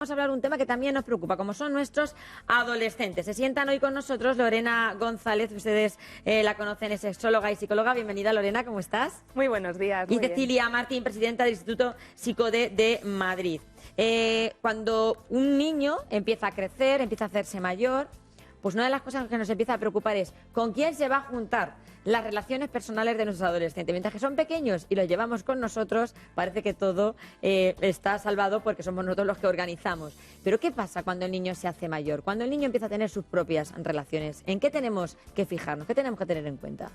Vamos a hablar de un tema que también nos preocupa, como son nuestros adolescentes. Se sientan hoy con nosotros Lorena González, ustedes la conocen, es sexóloga y psicóloga. Bienvenida, Lorena, ¿cómo estás? Muy buenos días. Y muy Cecilia bien. Martín, presidenta del Instituto Psicode de Madrid. Cuando un niño empieza a crecer, empieza a hacerse mayor, pues una de las cosas que nos empieza a preocupar es con quién se va a juntar las relaciones personales de nuestros adolescentes. Mientras que son pequeños y los llevamos con nosotros, parece que todo está salvado porque somos nosotros los que organizamos. Pero ¿qué pasa cuando el niño se hace mayor? Cuando el niño empieza a tener sus propias relaciones, ¿en qué tenemos que fijarnos? ¿Qué tenemos que tener en cuenta?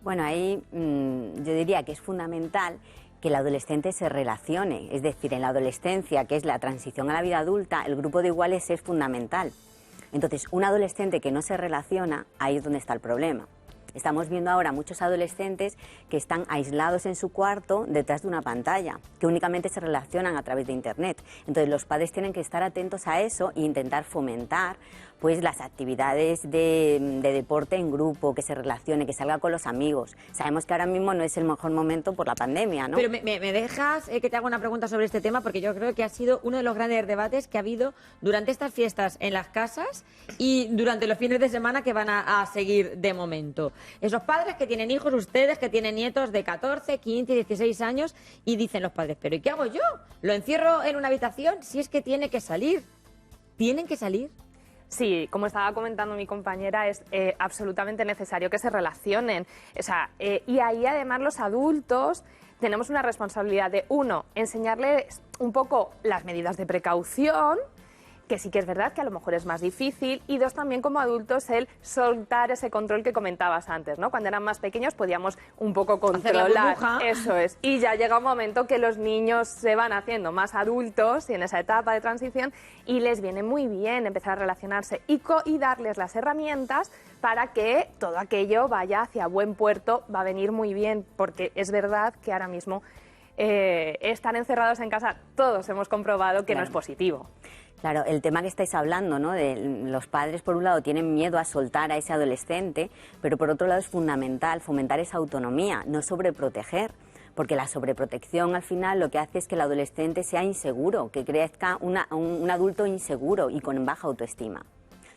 Bueno, ahí yo diría que es fundamental que el adolescente se relacione. Es decir, en la adolescencia, que es la transición a la vida adulta, el grupo de iguales es fundamental. Entonces, un adolescente que no se relaciona, ahí es donde está el problema. Estamos viendo ahora muchos adolescentes que están aislados en su cuarto detrás de una pantalla, que únicamente se relacionan a través de Internet. Entonces los padres tienen que estar atentos a eso e intentar fomentar pues las actividades de deporte en grupo, que se relacione, que salga con los amigos. Sabemos que ahora mismo no es el mejor momento por la pandemia, ¿no? Pero me dejas que te haga una pregunta sobre este tema, porque yo creo que ha sido uno de los grandes debates que ha habido durante estas fiestas en las casas y durante los fines de semana que van a seguir de momento. Esos padres que tienen hijos, ustedes que tienen nietos de 14, 15, 16 años y dicen los padres, ¿pero y qué hago yo? ¿Lo encierro en una habitación? Si es que tiene que salir. ¿Tienen que salir? Sí, como estaba comentando mi compañera, es absolutamente necesario que se relacionen. O sea, y ahí además los adultos tenemos una responsabilidad de, uno, enseñarles un poco las medidas de precaución, que sí que es verdad que a lo mejor es más difícil, y dos, también como adultos el soltar ese control que comentabas antes, ¿no? Cuando eran más pequeños podíamos un poco controlar, hacer la burbuja. Eso es, y ya llega un momento que los niños se van haciendo más adultos y en esa etapa de transición y les viene muy bien empezar a relacionarse y darles las herramientas para que todo aquello vaya hacia buen puerto. Va a venir muy bien, porque es verdad que ahora mismo estar encerrados en casa, todos hemos comprobado que no es positivo. Claro, el tema que estáis hablando, ¿no? De los padres, por un lado, tienen miedo a soltar a ese adolescente, pero por otro lado es fundamental fomentar esa autonomía, no sobreproteger, porque la sobreprotección al final lo que hace es que el adolescente sea inseguro, que crezca un adulto inseguro y con baja autoestima.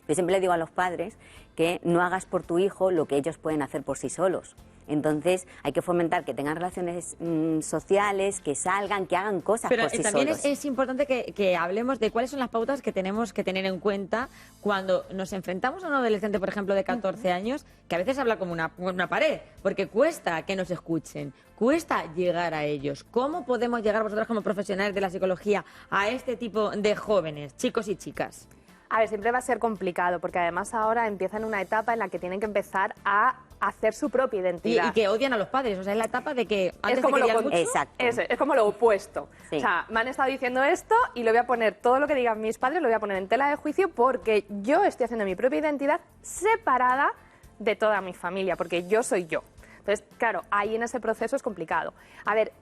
Yo siempre le digo a los padres que no hagas por tu hijo lo que ellos pueden hacer por sí solos. Entonces hay que fomentar que tengan relaciones sociales, que salgan, que hagan cosas por sí solos. Pero también es importante que hablemos de cuáles son las pautas que tenemos que tener en cuenta cuando nos enfrentamos a un adolescente, por ejemplo, de 14 años, que a veces habla como una pared, porque cuesta que nos escuchen, cuesta llegar a ellos. ¿Cómo podemos llegar vosotros como profesionales de la psicología a este tipo de jóvenes, chicos y chicas? A ver, siempre va a ser complicado, porque además ahora empiezan una etapa en la que tienen que empezar a hacer su propia identidad. Y que odian a los padres, o sea, es la etapa de que antes es como te querían mucho. Exacto. Es como lo opuesto. Sí. O sea, me han estado diciendo esto y lo voy a poner, todo lo que digan mis padres lo voy a poner en tela de juicio, porque yo estoy haciendo mi propia identidad separada de toda mi familia, porque yo soy yo. Entonces, claro, ahí en ese proceso es complicado. A ver,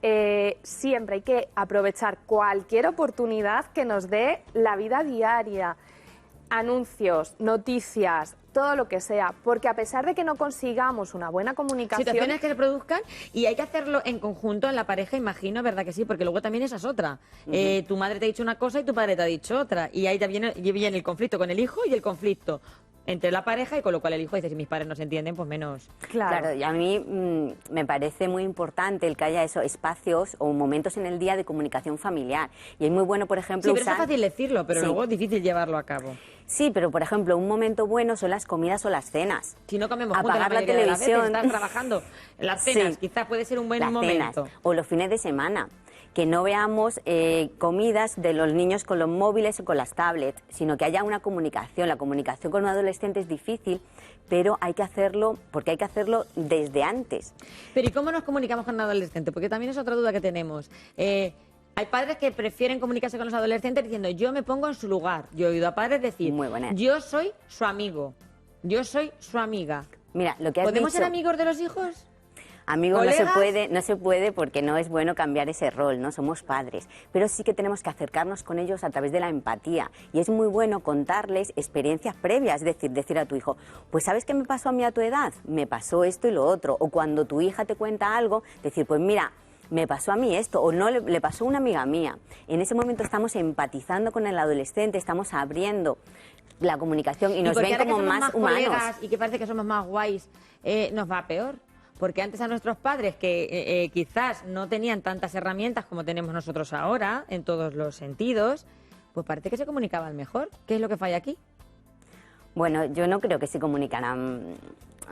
siempre hay que aprovechar cualquier oportunidad que nos dé la vida diaria, anuncios, noticias, todo lo que sea, porque a pesar de que no consigamos una buena comunicación... Situaciones que se produzcan y hay que hacerlo en conjunto en la pareja, imagino, ¿verdad que sí? Porque luego también esa es otra. Tu madre te ha dicho una cosa y tu padre te ha dicho otra. Y ahí también viene el conflicto con el hijo y el conflicto entre la pareja, y con lo cual el hijo dice, si mis padres no se entienden, pues menos. Claro, y a mí me parece muy importante el que haya esos espacios o momentos en el día de comunicación familiar. Y es muy bueno, por ejemplo, Sí, pero es fácil decirlo, pero Sí. luego es difícil llevarlo a cabo. Sí, pero por ejemplo, un momento bueno son las comidas o las cenas. Si no comemos juntos Apagar la mayoría de las veces, televisión. estás trabajando. Las cenas, Sí. quizás puede ser un buen Las momento. cenas o los fines de semana. Que no veamos comidas de los niños con los móviles o con las tablets, sino que haya una comunicación. La comunicación con un adolescente es difícil, pero hay que hacerlo, porque hay que hacerlo desde antes. Pero ¿y cómo nos comunicamos con un adolescente? Porque también es otra duda que tenemos. Hay padres que prefieren comunicarse con los adolescentes diciendo, yo me pongo en su lugar. Yo he oído a padres decir, Muy buena. yo soy su amigo, yo soy su amiga. Mira, lo que has ¿Podemos dicho, ser amigos de los hijos? amigos, ¿Colegas? no se puede porque no es bueno cambiar ese rol, no somos padres, pero sí que tenemos que acercarnos con ellos a través de la empatía, y es muy bueno contarles experiencias previas, es decir a tu hijo, pues ¿sabes qué me pasó a mí a tu edad? Me pasó esto y lo otro, o cuando tu hija te cuenta algo, decir, pues mira, me pasó a mí esto, o no le pasó a una amiga mía. En ese momento estamos empatizando con el adolescente, estamos abriendo la comunicación y nos porque ven ahora como que somos más humanos. colegas y que parece que somos más guays, nos va peor. Porque antes a nuestros padres, que quizás no tenían tantas herramientas como tenemos nosotros ahora, en todos los sentidos, pues parece que se comunicaban mejor. ¿Qué es lo que falla aquí? Bueno, yo no creo que se comunicaran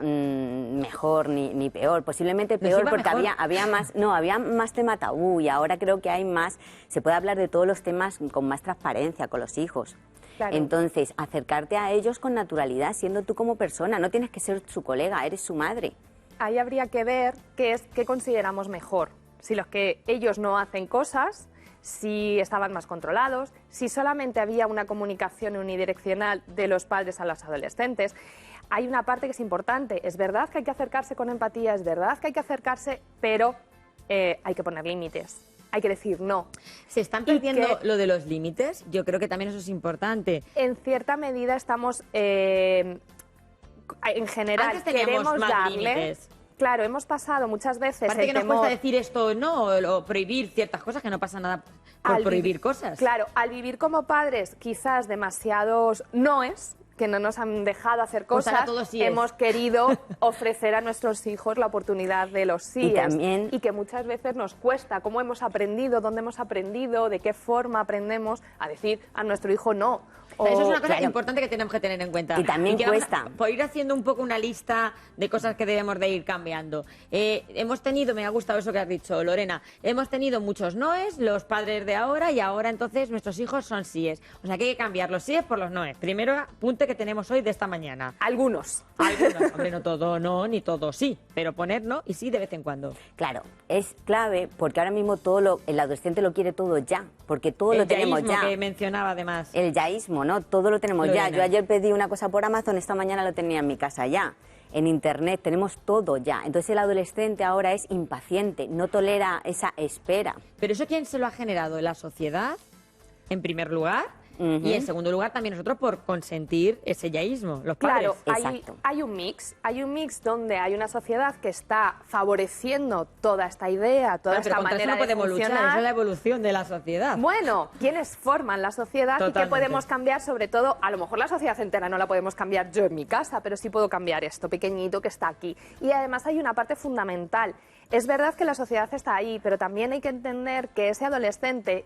mejor ni peor, posiblemente peor porque mejor. había más tema tabú y ahora creo que hay más, se puede hablar de todos los temas con más transparencia con los hijos. Claro. Entonces, acercarte a ellos con naturalidad, siendo tú como persona, no tienes que ser su colega, eres su madre. Ahí habría que ver qué consideramos mejor. Si los que ellos no hacen cosas, si estaban más controlados, si solamente había una comunicación unidireccional de los padres a los adolescentes. Hay una parte que es importante. Es verdad que hay que acercarse con empatía, es verdad que hay que acercarse, pero hay que poner límites. Hay que decir no. ¿Se están perdiendo lo de los límites? Yo creo que también eso es importante. En cierta medida estamos, en general, Antes teníamos queremos más darle... límites. Claro, hemos pasado muchas veces Parece el que nos temor... cuesta decir esto no, o prohibir ciertas cosas, que no pasa nada por prohibir cosas. Claro, al vivir como padres quizás demasiados noes, que no nos han dejado hacer Pues ahora cosas, todo sí es. hemos querido ofrecer a nuestros hijos la oportunidad de los síes. Y que muchas veces nos cuesta cómo hemos aprendido, dónde hemos aprendido, de qué forma aprendemos a decir a nuestro hijo no. Eso es una cosa importante que tenemos que tener en cuenta. Y también cuesta. Por ir haciendo un poco una lista de cosas que debemos de ir cambiando. Hemos tenido, me ha gustado eso que has dicho, Lorena, hemos tenido muchos noes, los padres de ahora, y ahora entonces nuestros hijos son síes. O sea que hay que cambiar los síes por los noes. Primero apunte que tenemos hoy de esta mañana. Algunos. Algunos, hombre, no todo no, ni todo sí, pero poner no y sí de vez en cuando. Claro, es clave porque ahora mismo el adolescente lo quiere todo ya, porque todo lo tenemos ya. Que mencionaba además. El yaísmo, ¿no? Todo lo tenemos ya. Yo ayer pedí una cosa por Amazon, esta mañana lo tenía en mi casa ya. En Internet tenemos todo ya. Entonces el adolescente ahora es impaciente, no tolera esa espera. ¿Pero eso quién se lo ha generado? ¿La sociedad, en primer lugar? Y en segundo lugar también nosotros por consentir ese yaísmo, los padres. Claro, hay un mix donde hay una sociedad que está favoreciendo toda esta idea, toda esta manera no podemos de funcionar. luchar, eso es la evolución de la sociedad. Bueno, ¿quiénes forman la sociedad? Totalmente. Y qué podemos cambiar, sobre todo, a lo mejor la sociedad entera no la podemos cambiar yo en mi casa, pero sí puedo cambiar esto pequeñito que está aquí. Y además hay una parte fundamental. Es verdad que la sociedad está ahí, pero también hay que entender que ese adolescente,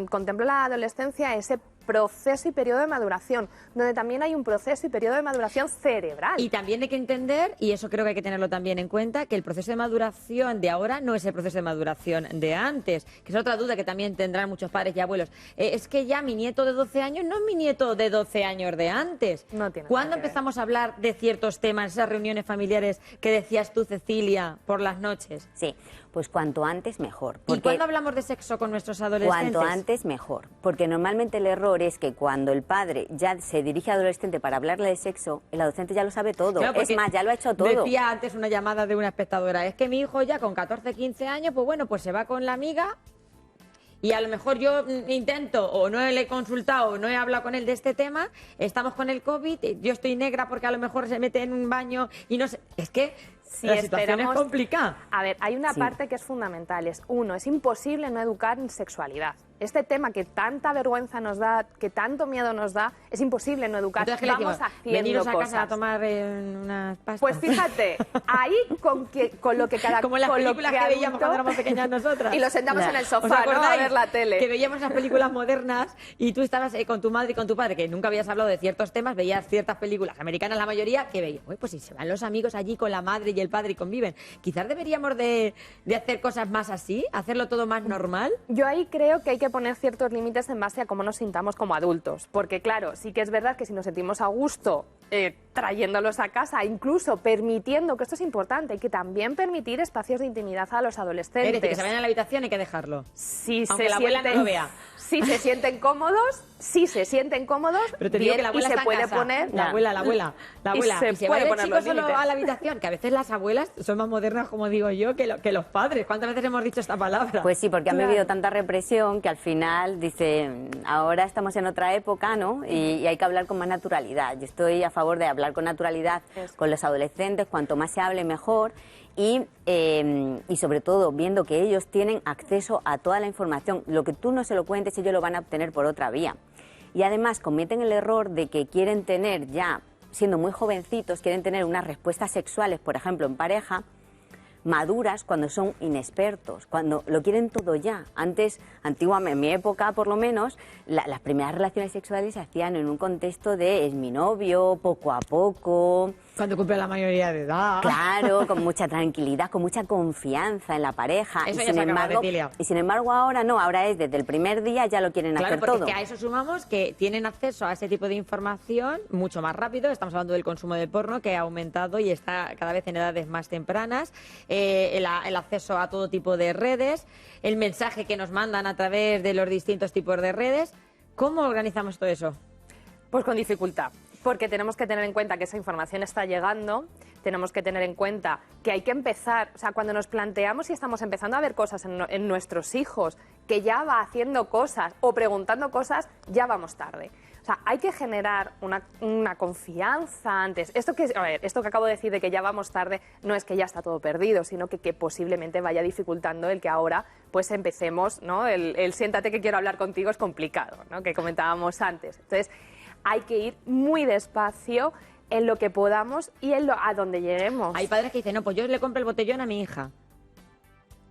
contemplo la adolescencia, ese proceso y periodo de maduración, donde también hay un proceso y periodo de maduración cerebral. Y también hay que entender, y eso creo que hay que tenerlo también en cuenta, que el proceso de maduración de ahora no es el proceso de maduración de antes, que es otra duda que también tendrán muchos padres y abuelos. Es que ya mi nieto de 12 años no es mi nieto de 12 años de antes. No tiene ¿Cuándo nada que ver. empezamos a hablar de ciertos temas, esas reuniones familiares que decías tú, Cecilia, por las noches? Sí, pues cuanto antes mejor. ¿Y cuándo hablamos de sexo con nuestros adolescentes? Cuanto antes mejor, porque normalmente el error es que cuando el padre ya se dirige al adolescente para hablarle de sexo, el adolescente ya lo sabe todo, Claro, es más, ya lo ha hecho todo. Decía antes una llamada de una espectadora, es que mi hijo ya con 14, 15 años, pues bueno, pues se va con la amiga y a lo mejor yo intento o no le he consultado o no he hablado con él de este tema, estamos con el COVID, yo estoy negra porque a lo mejor se mete en un baño y no sé, es que Si la situación es esperamos- complicada. A ver, hay una parte que es fundamental. Es imposible no educar en sexualidad. Este tema que tanta vergüenza nos da, que tanto miedo nos da, es imposible no educar. Entonces, ¿qué le Vamos decimos? haciendo Veniros a cosas. casa a tomar unas pastas. Pues fíjate, ahí con lo que cada Como en las con lo películas que veíamos adulto- cuando éramos pequeñas nosotras. Y lo sentamos en el ¿Os sofá, ¿no? A acordáis? ver la tele. Que veíamos las películas modernas y tú estabas con tu madre y con tu padre, que nunca habías hablado de ciertos temas, veías ciertas películas americanas, la mayoría, que veías, "Uy, pues si se van los amigos allí con la madre y el padre y conviven, quizás deberíamos de hacer cosas más así, hacerlo todo más normal". Yo ahí creo que hay que poner ciertos límites en base a cómo nos sintamos como adultos. Porque, claro, sí que es verdad que si nos sentimos a gusto trayéndolos a casa, incluso permitiendo, que esto es importante, hay que también permitir espacios de intimidad a los Es adolescentes. decir, que se vayan a la habitación hay que dejarlo. Si Aunque se la abuela no lo vea. Si se sienten cómodos, Pero te digo bien, que la abuela y se está en puede casa. poner... La abuela. Y se Y se puede va el poner chico los solo límites. a la habitación, que a veces las abuelas son más modernas, como digo yo, que los padres. ¿Cuántas veces hemos dicho esta palabra? Pues sí, porque han Claro. vivido tanta represión que al final dicen, ahora estamos en otra época, ¿no? Y hay que hablar con más naturalidad. Yo estoy a favor de hablar hablar con naturalidad Eso. con los adolescentes, cuanto más se hable mejor. Y sobre todo viendo que ellos tienen acceso a toda la información. Lo que tú no se lo cuentes, ellos lo van a obtener por otra vía. Y además cometen el error de que quieren tener ya, siendo muy jovencitos, quieren tener unas respuestas sexuales, por ejemplo, en pareja, maduras cuando son inexpertos, cuando lo quieren todo ya. Antes, antiguamente, en mi época por lo menos, las primeras relaciones sexuales se hacían en un contexto de es mi novio, poco a poco. Cuando cumple la mayoría de edad. Claro, con mucha tranquilidad, con mucha confianza en la pareja. Eso ya se acaba, Cecilia. Y sin embargo ahora no, ahora es desde el primer día ya lo quieren Claro, hacer porque todo. es que a eso sumamos que tienen acceso a ese tipo de información mucho más rápido. Estamos hablando del consumo de porno, que ha aumentado y está cada vez en edades más tempranas. El acceso a todo tipo de redes, el mensaje que nos mandan a través de los distintos tipos de redes. ¿Cómo organizamos todo eso? Pues con dificultad, porque tenemos que tener en cuenta que esa información está llegando, tenemos que tener en cuenta que hay que empezar, o sea, cuando nos planteamos y estamos empezando a ver cosas en nuestros hijos, que ya va haciendo cosas o preguntando cosas, ya vamos tarde. O sea, hay que generar una confianza antes. Esto que acabo de decir de que ya vamos tarde no es que ya está todo perdido, sino que posiblemente vaya dificultando el que ahora pues empecemos, ¿no? El siéntate que quiero hablar contigo es complicado, ¿no? Que comentábamos antes. Entonces, hay que ir muy despacio en lo que podamos y a donde lleguemos. Hay padres que dicen, no, pues yo le compro el botellón a mi hija.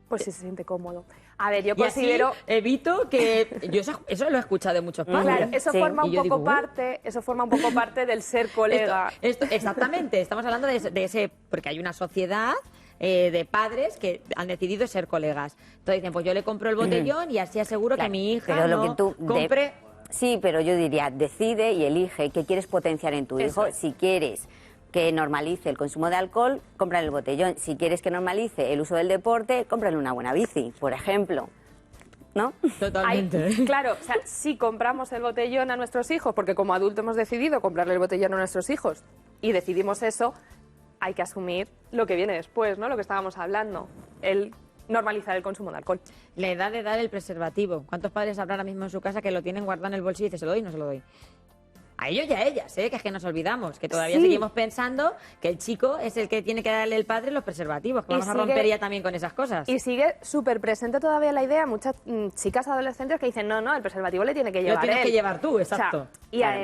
Pues si se siente cómodo. A ver, yo Y considero... así evito que... Yo eso lo he escuchado de muchos padres. Claro, eso Sí. forma Y un yo poco digo, parte, eso forma un poco parte del ser colega. Exactamente, estamos hablando de ese... Porque hay una sociedad de padres que han decidido ser colegas. Entonces dicen, pues yo le compro el botellón y así aseguro Claro, que mi hija pero lo no que tú compre... Sí, pero yo diría, decide y elige qué quieres potenciar en tu Eso hijo. es. Si quieres que normalice el consumo de alcohol, cómprale el botellón. Si quieres que normalice el uso del deporte, cómprale una buena bici, por ejemplo. ¿No? Totalmente. Claro, o sea, si compramos el botellón a nuestros hijos, porque como adulto hemos decidido comprarle el botellón a nuestros hijos y decidimos eso, hay que asumir lo que viene después, ¿no? Lo que estábamos hablando, el normalizar el consumo de alcohol. La edad de dar el preservativo. ¿Cuántos padres habrá ahora mismo en su casa que lo tienen guardado en el bolsillo y dicen, se lo doy, no se lo doy? A ellos y a ellas, que es que nos olvidamos, que todavía Sí. seguimos pensando que el chico es el que tiene que darle el padre los preservativos, que Y vamos a sigue- romper ya también con esas cosas. Y sigue súper presente todavía la idea, muchas chicas adolescentes que dicen, no, el preservativo le tiene que llevar tienes él. que llevar tú, O sea, exacto. y Claro.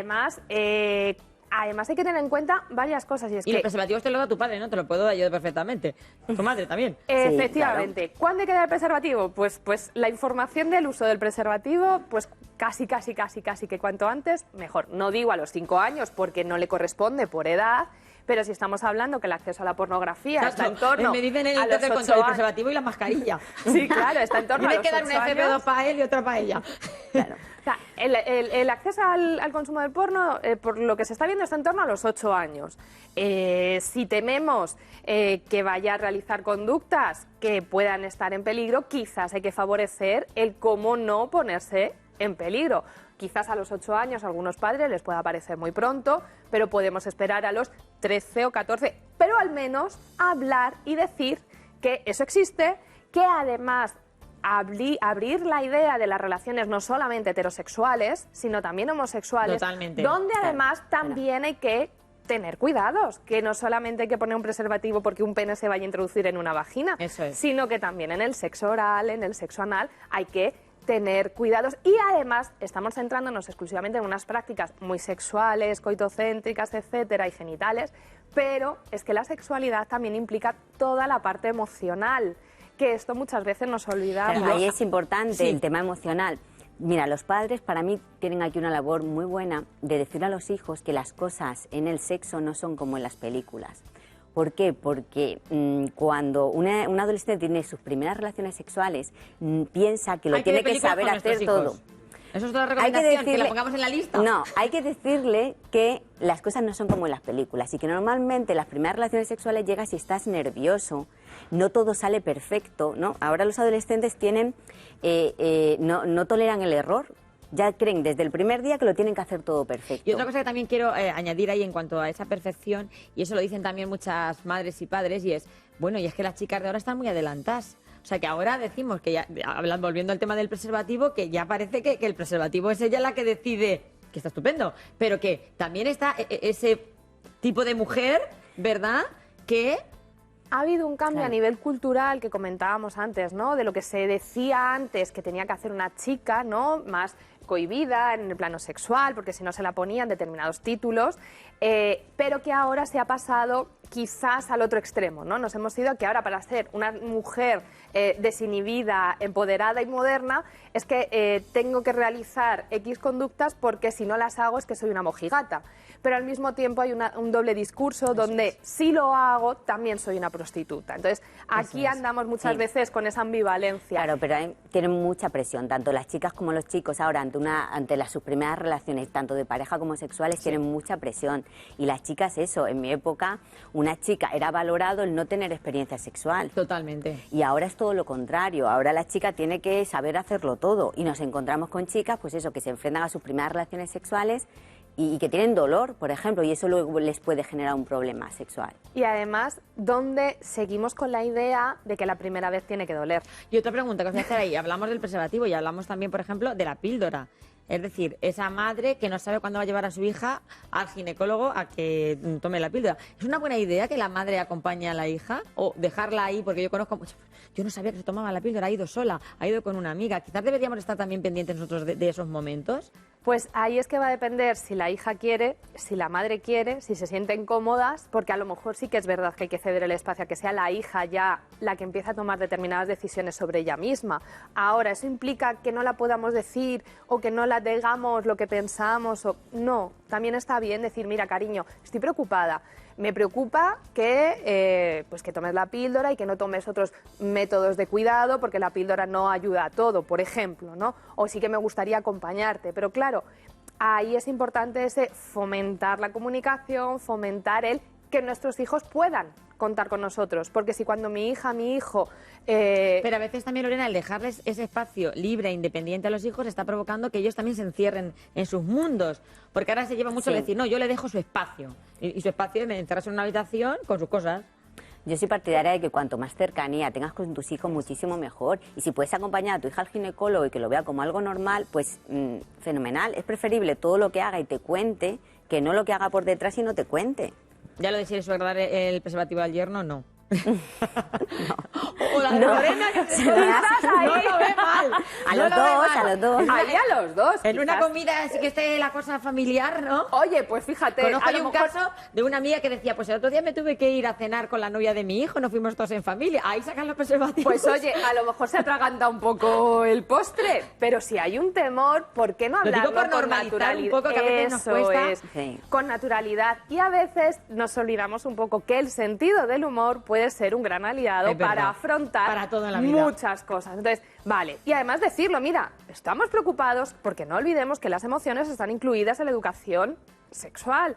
además hay que tener en cuenta varias cosas. Y es Y que, los preservativos te los da tu padre, ¿no? Te lo puedo dar yo perfectamente. Tu madre también. efectivamente, ¿cuándo hay que dar el preservativo? Pues la información del uso del preservativo, pues casi que cuanto antes, mejor. No digo a los 5 años porque no le corresponde por edad, pero si estamos hablando que el acceso a la pornografía está en torno Me dicen en a el los Twitter 8 contra el años. preservativo y la mascarilla. Sí, claro, está en torno a Tienes los que dar 8 una años. FP2 para él y otra para ella. Claro. O sea, el acceso al consumo del porno, por lo que se está viendo, está en torno a los 8 años. Si tememos que vaya a realizar conductas que puedan estar en peligro, quizás hay que favorecer el cómo no ponerse en peligro. Quizás a los 8 años a algunos padres les pueda parecer muy pronto, pero podemos esperar a los 13 o 14. Pero al menos hablar y decir que eso existe, que además abrir la idea de las relaciones no solamente heterosexuales, sino también homosexuales, Totalmente. donde Claro, además también hay que tener cuidados, que no solamente hay que poner un preservativo porque un pene se vaya a introducir en una vagina, Eso es. sino que también en el sexo oral, en el sexo anal, hay que tener cuidados y además estamos centrándonos exclusivamente en unas prácticas muy sexuales, coitocéntricas, etcétera, y genitales, pero es que la sexualidad también implica toda la parte emocional, que esto muchas veces nos olvidamos. Claro, ahí es importante Sí. el tema emocional. Mira, los padres para mí tienen aquí una labor muy buena de decir a los hijos que las cosas en el sexo no son como en las películas. ¿Por qué? Porque cuando un adolescente tiene sus primeras relaciones sexuales, piensa que lo Hay tiene ver que películas saber con hacer nuestros hijos. todo. Eso es otra Hay que recomendación, que la decirle- pongamos en la lista. No, hay que decirle que las cosas no son como en las películas y que normalmente las primeras relaciones sexuales llegas si estás nervioso, no todo sale perfecto, ¿no? Ahora los adolescentes tienen, no toleran el error, ya creen desde el primer día que lo tienen que hacer todo perfecto. Y otra cosa que también quiero añadir ahí en cuanto a esa perfección, y eso lo dicen también muchas madres y padres, y es, bueno, y es que las chicas de ahora están muy adelantadas. O sea, que ahora decimos que ya, volviendo al tema del preservativo, que ya parece que el preservativo es ella la que decide, que está estupendo, pero que también está ese tipo de mujer, ¿verdad? Que ha habido un cambio Claro. a nivel cultural que comentábamos antes, ¿no? De lo que se decía antes que tenía que hacer una chica, ¿no? Más cohibida en el plano sexual, porque si no se la ponían determinados títulos, pero que ahora se ha pasado quizás al otro extremo, ¿no? Nos hemos ido a que ahora para ser una mujer desinhibida, empoderada y moderna, es que tengo que realizar X conductas porque si no las hago es que soy una mojigata. Pero al mismo tiempo hay un doble discurso donde si lo hago también soy una prostituta. Entonces aquí andamos muchas veces con esa ambivalencia. Claro, pero tienen mucha presión, tanto las chicas como los chicos ahora ante sus primeras relaciones, tanto de pareja como sexuales, tienen mucha presión. Y las chicas eso, en mi época, una chica era valorado el no tener experiencia sexual. totalmente. Y ahora es todo lo contrario, ahora la chica tiene que saber hacerlo todo y nos encontramos con chicas, pues eso, que se enfrentan a sus primeras relaciones sexuales y que tienen dolor, por ejemplo, y eso luego les puede generar un problema sexual. Y además, donde seguimos con la idea de que la primera vez tiene que doler. Y otra pregunta que os voy a hacer ahí. Hablamos del preservativo y hablamos también, por ejemplo, de la píldora. Es decir, esa madre que no sabe cuándo va a llevar a su hija al ginecólogo a que tome la píldora. ¿Es una buena idea que la madre acompañe a la hija o dejarla ahí? Porque yo no sabía que se tomaba la píldora, ha ido sola, ha ido con una amiga. Quizás deberíamos estar también pendientes nosotros de esos momentos. Pues ahí es que va a depender si la hija quiere, si la madre quiere, si se sienten cómodas, porque a lo mejor sí que es verdad que hay que ceder el espacio a que sea la hija ya la que empiece a tomar determinadas decisiones sobre ella misma. Ahora, ¿eso implica que no la podamos decir o que no la digamos lo que pensamos? No, también está bien decir, mira, cariño, estoy preocupada. Me preocupa que tomes la píldora y que no tomes otros métodos de cuidado porque la píldora no ayuda a todo, por ejemplo, ¿no? O sí que me gustaría acompañarte, pero claro, ahí es importante ese fomentar la comunicación, fomentar el que nuestros hijos puedan contar con nosotros, porque si cuando mi hija, mi hijo... Pero a veces también, Lorena, el dejarles ese espacio libre e independiente a los hijos está provocando que ellos también se encierren en sus mundos. Porque ahora se lleva mucho Sí. decir, no, yo le dejo su espacio. Y su espacio es encerrarse en una habitación con sus cosas. Yo soy partidaria de que cuanto más cercanía tengas con tus hijos, muchísimo mejor. Y si puedes acompañar a tu hija al ginecólogo y que lo vea como algo normal, pues fenomenal. Es preferible todo lo que haga y te cuente que no lo que haga por detrás y no te cuente. Ya lo de si le suele dar el preservativo al yerno, no. O la de No. Lorena, que Se lo das no lo ve mal. A No los lo ve dos, mal. a los dos. Ahí a los dos. En una quizás. comida así que esté la cosa familiar, ¿no? Oye, pues fíjate, Conozco a yo lo un mejor- caso de una amiga que decía, pues el otro día me tuve que ir a cenar con la novia de mi hijo, nos fuimos todos en familia. Ahí sacan los preservativos. Pues oye, a lo mejor se atraganta un poco el postre, pero si hay un temor, ¿por qué no Lo digo hablarlo por con normalizar naturalidad? un poco, que a veces nos Eso cuesta. es, Sí. con naturalidad. Y a veces nos olvidamos un poco que el sentido del humor puede ser un gran aliado Es verdad. para afrontar Para todo en la vida. muchas cosas. Entonces, vale. Y además decirlo, mira, estamos preocupados porque no olvidemos que las emociones están incluidas en la educación sexual.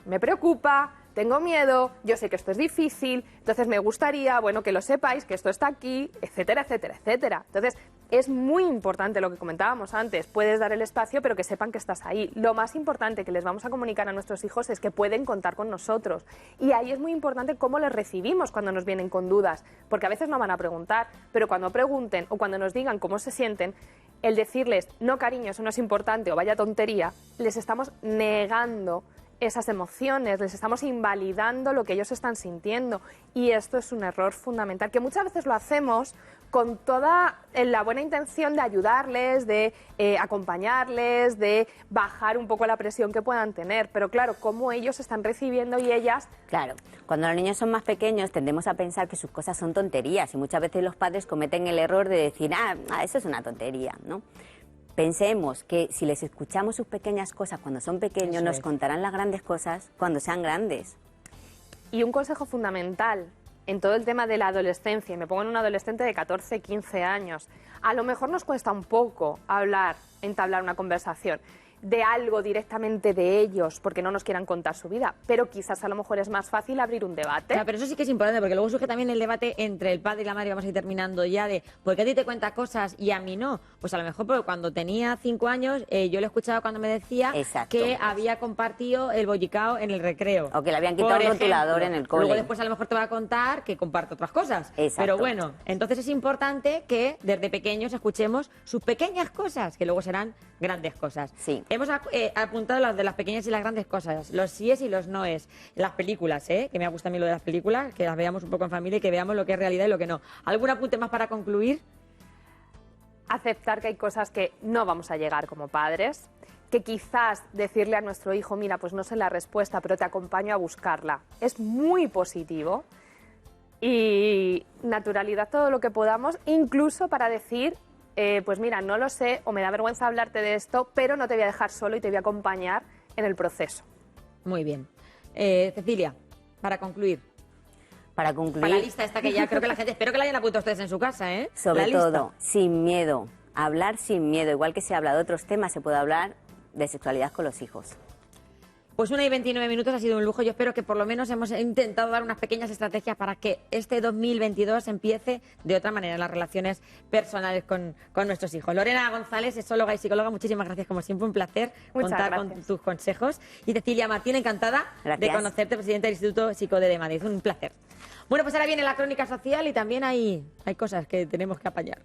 Me preocupa, tengo miedo, yo sé que esto es difícil, entonces me gustaría, bueno, que lo sepáis, que esto está aquí, etcétera, etcétera, etcétera. Entonces, es muy importante lo que comentábamos antes, puedes dar el espacio, pero que sepan que estás ahí. Lo más importante que les vamos a comunicar a nuestros hijos es que pueden contar con nosotros. Y ahí es muy importante cómo les recibimos cuando nos vienen con dudas, porque a veces no van a preguntar, pero cuando pregunten o cuando nos digan cómo se sienten, el decirles, no cariño, eso no es importante o vaya tontería, les estamos negando esas emociones, les estamos invalidando lo que ellos están sintiendo. Y esto es un error fundamental, que muchas veces lo hacemos con toda la buena intención de ayudarles, de acompañarles, de bajar un poco la presión que puedan tener. Pero claro, cómo ellos están recibiendo y ellas... Claro, cuando los niños son más pequeños tendemos a pensar que sus cosas son tonterías y muchas veces los padres cometen el error de decir, eso es una tontería, ¿no? Pensemos que si les escuchamos sus pequeñas cosas cuando son pequeños, Eso nos es. contarán las grandes cosas cuando sean grandes. Y un consejo fundamental en todo el tema de la adolescencia, y me pongo en un adolescente de 14, 15 años, a lo mejor nos cuesta un poco entablar una conversación de algo directamente de ellos porque no nos quieran contar su vida, pero quizás a lo mejor es más fácil abrir un debate. Claro, pero eso sí que es importante, porque luego surge también el debate entre el padre y la madre, vamos a ir terminando ya, de ¿por qué a ti te cuenta cosas y a mí no? Pues a lo mejor porque cuando tenía 5 años yo lo escuchaba cuando me decía Exacto. que había compartido el bollicao en el recreo. O que le habían quitado Por un rotulador ejemplo. en el cole. Luego después a lo mejor te va a contar que comparte otras cosas. Exacto. Pero bueno, entonces es importante que desde pequeños escuchemos sus pequeñas cosas, que luego se serán grandes cosas. Sí. Hemos apuntado las de las pequeñas y las grandes cosas, los síes y los noes. Las películas, que me gusta a mí lo de las películas, que las veamos un poco en familia y que veamos lo que es realidad y lo que no. ¿Algún apunte más para concluir? Aceptar que hay cosas que no vamos a llegar como padres, que quizás decirle a nuestro hijo, mira, pues no sé la respuesta, pero te acompaño a buscarla, es muy positivo. Y naturalidad todo lo que podamos, incluso para decir, pues mira, no lo sé o me da vergüenza hablarte de esto, pero no te voy a dejar solo y te voy a acompañar en el proceso. Muy bien. Cecilia, para concluir. Para concluir, Para la lista esta que ya creo que la gente, espero que la hayan apuntado ustedes en su casa, ¿eh? sobre La lista. todo, sin miedo, hablar sin miedo, igual que se habla de otros temas, se puede hablar de sexualidad con los hijos. Pues 1:29 ha sido un lujo. Yo espero que por lo menos hemos intentado dar unas pequeñas estrategias para que este 2022 empiece de otra manera en las relaciones personales con nuestros hijos. Lorena González, sexóloga y psicóloga, muchísimas gracias, como siempre, un placer contar con tus consejos. Y Cecilia Martín, encantada de conocerte, presidenta del Instituto Psicode de Madrid. Un placer. Bueno, pues ahora viene la crónica social y también hay cosas que tenemos que apañar.